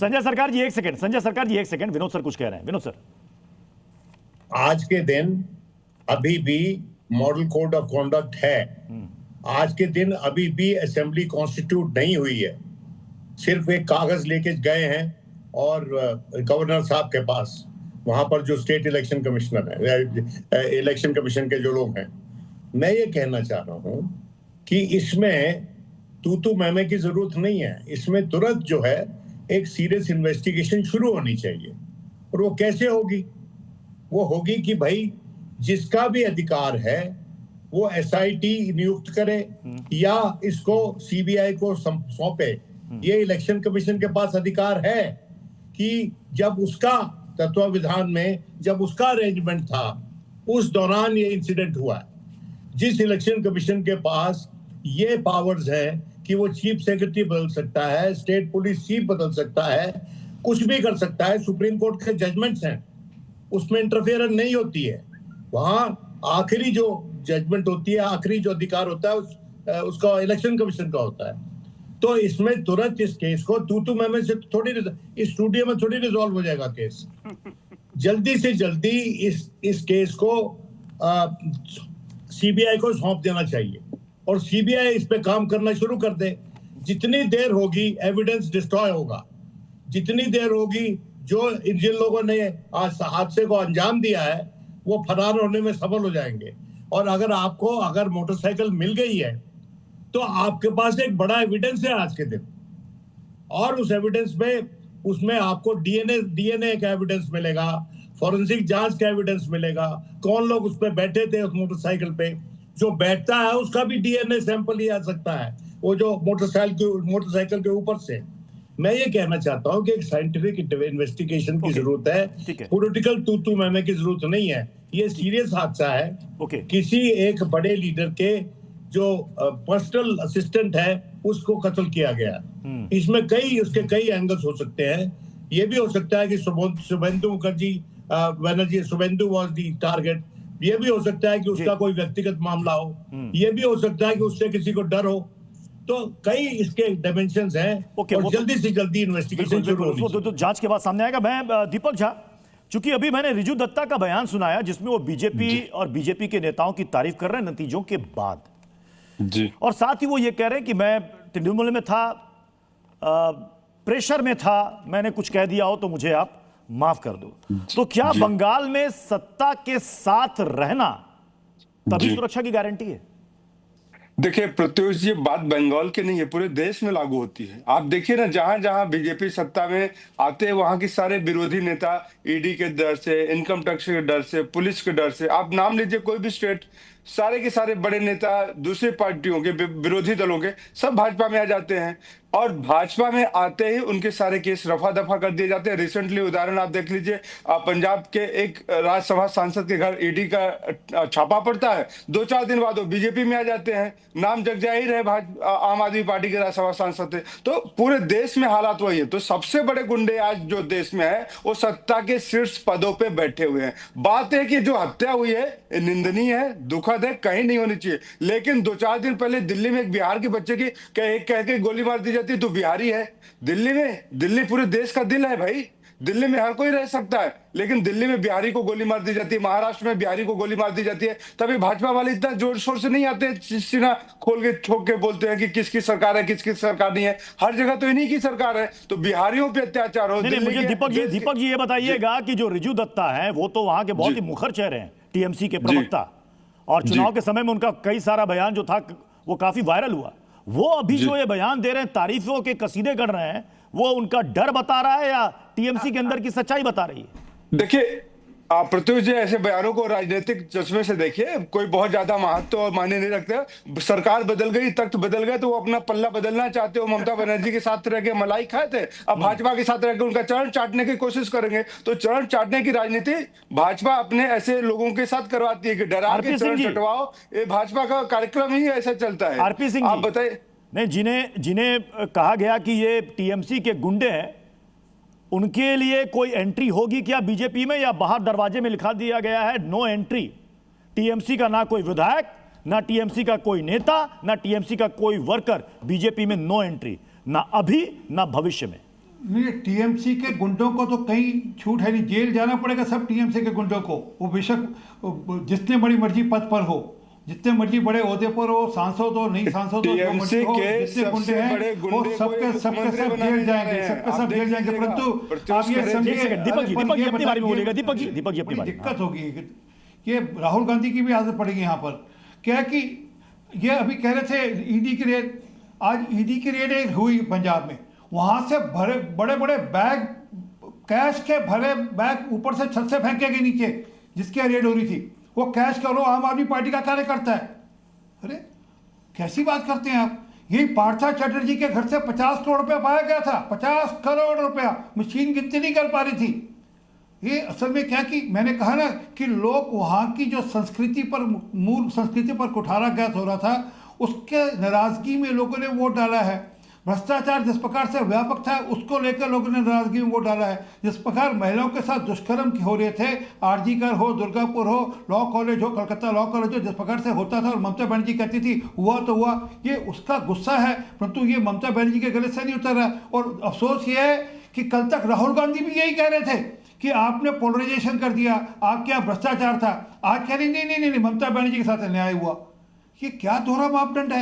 संजय सरकार जी एक सेकंड, संजय सरकार जी एक सेकंड, विनोद सर कुछ कह रहे हैं। विनोद सर, आज के दिन अभी भी मॉडल कोड ऑफ कॉन्डक्ट है। आज के दिन अभी भी असेंबली कॉन्स्टिट्यूट नहीं हुई है। सिर्फ एक कागज लेके गए हैं और गवर्नर साहब के पास, वहां पर जो स्टेट इलेक्शन कमिश्नर है, इलेक्शन कमीशन के जो लोग हैं। मैं ये कहना चाह रहा हूं कि इसमें तू मैमे की जरूरत नहीं है। इसमें तुरंत जो है एक सीरियस इन्वेस्टिगेशन शुरू होनी चाहिए। और वो कैसे होगी? वो होगी कि भाई जिसका भी अधिकार है वो एसआईटी नियुक्त करे या इसको सीबीआई को सौंपे। ये इलेक्शन कमीशन के पास अधिकार है कि जब उसका तत्वावधान में, जब उसका अरेंजमेंट था, उस दौरान ये इंसिडेंट हुआ। जिस इलेक्शन कमीशन के पास ये पावर्स है कि वो चीफ सेक्रेटरी बदल सकता है, स्टेट पुलिस चीफ बदल सकता है, कुछ भी कर सकता है। सुप्रीम कोर्ट के जजमेंट्स हैं, उसमें इंटरफेरेंस नहीं होती है। वहां आखिरी जो जजमेंट होती है, आखिरी जो अधिकार होता है उसका इलेक्शन कमीशन का होता है। तो इसमें तुरंत इस केस को तू मैमे से थोड़ी, इस स्टूडियो में थोड़ी रिजॉल्व हो जाएगा केस। जल्दी से जल्दी इस केस को सीबीआई को सौंप देना चाहिए और सीबीआई इस पे काम करना शुरू कर दे। जितनी देर होगी एविडेंस डिस्ट्रॉय होगा, जितनी देर होगी जो जिन लोगों ने आज हादसे को अंजाम दिया है वो फरार होने में सफल हो जाएंगे। और अगर मोटरसाइकिल मिल गई है तो आपके पास एक बड़ा एविडेंस है आज के दिन, और उस एविडेंस में उसमें आपको डीएनए का एविडेंस मिलेगा, फॉरेंसिक जांच का एविडेंस मिलेगा, कौन लोग उस पर बैठे थे उस मोटरसाइकिल पे। जो बैठता है उसका भी डीएनए सैंपल ही आ सकता है, वो जो मोटरसाइकिल के ऊपर से। मैं ये कहना चाहता हूं कि एक साइंटिफिक इन्वेस्टिगेशन की जरूरत है, पॉलिटिकल तू मैमे की जरूरत नहीं है। ये सीरियस हादसा है। किसी एक बड़े लीडर के जो पर्सनल असिस्टेंट है उसको कत्ल किया गया। इसमें उसके कई एंगल्स हो सकते हैं। ये भी हो सकता है कि Shubhendu Mukherjee Shubhendu was the target. ये भी हो सकता है कि उसका कोई व्यक्तिगत मामला हो। ये भी हो सकता है कि उससे किसी को डर हो। तो कई इसके डायमेंशंस हैं और जल्दी से जल्दी इन्वेस्टिगेशन शुरू होनी चाहिए। तो जांच के बाद सामने आएगा। मैं दीपक झा, चूंकि अभी मैंने रिजू दत्ता का बयान सुनाया जिसमें वो बीजेपी और बीजेपी के नेताओं की तारीफ कर रहे हैं नतीजों के बाद जी, और साथ ही वो ये कह रहे हैं कि मैं तृणमूल में था, प्रेशर में था, मैंने कुछ कह दिया हो तो मुझे आप माफ कर दो। तो क्या बंगाल में सत्ता के साथ रहना तभी सुरक्षा की गारंटी है? देखिए प्रत्युष जी, बात बंगाल की नहीं है, पूरे देश में लागू होती है। आप देखिए ना, जहां जहां बीजेपी सत्ता में आते हैं वहां के सारे विरोधी नेता ईडी के डर से, इनकम टैक्स के डर से, पुलिस के डर से, आप नाम लीजिए कोई भी स्टेट, सारे के सारे बड़े नेता दूसरी पार्टियों के, विरोधी दलों के, सब भाजपा में आ जाते हैं। और भाजपा में आते ही उनके सारे केस रफा दफा कर दिए जाते हैं। रिसेंटली उदाहरण आप देख लीजिए, पंजाब के एक राज्यसभा सांसद के घर ईडी का छापा पड़ता है, 2-4 दिन बाद वो बीजेपी में आ जाते हैं। नाम जग जा ही रहे, आम आदमी पार्टी के राज्यसभा सांसद थे। तो पूरे देश में हालात वही है। तो सबसे बड़े गुंडे आज जो देश में है वो सत्ता के शीर्ष पदों पे बैठे हुए हैं। बात है कि जो हत्या हुई है निंदनीय है, दुखद है, कहीं नहीं होनी चाहिए। लेकिन 2-4 दिन पहले दिल्ली में एक बिहार के बच्चे की कह के गोली मार दी तो बिहारी है। दिल्ली पूरे देश का दिल है भाई। दिल्ली में हर कोई रह सकता है, लेकिन दिल्ली में बिहारी को गोली मार दी जाती है, महाराष्ट्र में बिहारी को गोली मार दी जाती है। तभी भाजपा वाले इतना जोर शोर से नहीं आते, सीना खोल के ठोक के बोलते हैं कि किसकी सरकार है, किसकी सरकार नहीं है। हर जगह तो इन्हीं की सरकार है। तो बिहारियों पे अत्याचार हो। मुझे दीपक जी ये बताइएगा कि जो रिजू दत्ता है वो तो वहां के बहुत ही मुखर चेहरे हैं, टीएमसी के प्रवक्ता, और चुनाव के समय में उनका कई सारा बयान जो था वो काफी वायरल हुआ। वो अभी जो ये बयान दे रहे हैं, तारीफों के कसीदे कर रहे हैं, वो उनका डर बता रहा है या टीएमसी के अंदर की सच्चाई बता रही है? देखिए प्रत्युष जी, ऐसे बयानों को राजनीतिक चश्मे से देखिए, कोई बहुत ज्यादा महत्व और मायने नहीं रखते। सरकार बदल गई, तख्त बदल गए, तो वो अपना पल्ला बदलना चाहते हो। ममता बनर्जी के साथ रह के मलाई खाए थे, अब भाजपा के साथ रह के उनका चरण चाटने की कोशिश करेंगे। तो चरण चाटने की राजनीति भाजपा अपने ऐसे लोगों के साथ करवाती है कि डरा के चरण चटवाओ। ये भाजपा का कार्यक्रम ही ऐसा चलता है। आरपी सिंह, आप बताइए। नहीं, जिन्हें कहा गया कि ये टीएमसी के गुंडे हैं, उनके लिए कोई एंट्री होगी क्या बीजेपी में, या बाहर दरवाजे में लिखा दिया गया है नो एंट्री? टीएमसी का ना कोई विधायक, ना टीएमसी का कोई नेता, ना टीएमसी का कोई वर्कर बीजेपी में नो एंट्री, ना अभी ना भविष्य में। नहीं, टीएमसी के गुंडों को तो कहीं छूट है नहीं, जेल जाना पड़ेगा सब टीएमसी के गुंडों को। वो बेशक जितने बड़ी मर्जी पद पर हो, जितने मर्जी बड़े ओहदे पर हो, सांसद हो नहीं सांसद हो, जो मर्जी हो, जितने गुंडे हैं वो सबके सबके सब जेल जाएंगे, सबके सब जेल जाएंगे। परंतु आप ये समझिए, दीपक जी अपनी बारी में बोलेगा। दीपक जी अपनी बारी। दिक्कत होगी ये राहुल गांधी की भी आदत पड़ेगी यहाँ पर। क्या है कि ये अभी कह रहे थे ईडी की रेड, आज ईडी की रेड हुई पंजाब में, वहां से भरे बड़े बड़े बैग, कैश के भरे बैग ऊपर से छत से फेंके गए नीचे, जिसकी रेड हो रही थी। वो कैश करो आम आदमी पार्टी का कार्यकर्ता है। अरे कैसी बात करते हैं आप। यही पार्था चैटर्जी के घर से 50 करोड़ रुपया पाया गया था, 50 करोड़ रुपया। मशीन गिनती नहीं कर पा रही थी। ये असल में क्या कि मैंने कहा ना कि लोग वहाँ की जो संस्कृति पर, मूल संस्कृति पर कुठाराघात हो रहा था, उसके नाराजगी में लोगों ने वोट डाला है। भ्रष्टाचार जिस प्रकार से व्यापक था, उसको लेकर लोगों ने नाराजगी में वोट डाला है। जिस प्रकार महिलाओं के साथ दुष्कर्म हो रहे थे, आरजीकर हो, दुर्गापुर हो, लॉ कॉलेज हो, कलकत्ता लॉ कॉलेज हो, जिस प्रकार से होता था और ममता बनर्जी कहती थी हुआ तो हुआ, ये उसका गुस्सा है। परंतु ये ममता बनर्जी के गले से नहीं उतर रहा। और अफसोस ये है कि कल तक राहुल गांधी भी यही कह रहे थे कि आपने पोलराइजेशन कर दिया, आपके यहाँ भ्रष्टाचार था। आज कह रही नहीं, ममता बनर्जी के साथ अन्याय हुआ। ये क्या दोहरा मापदंड है।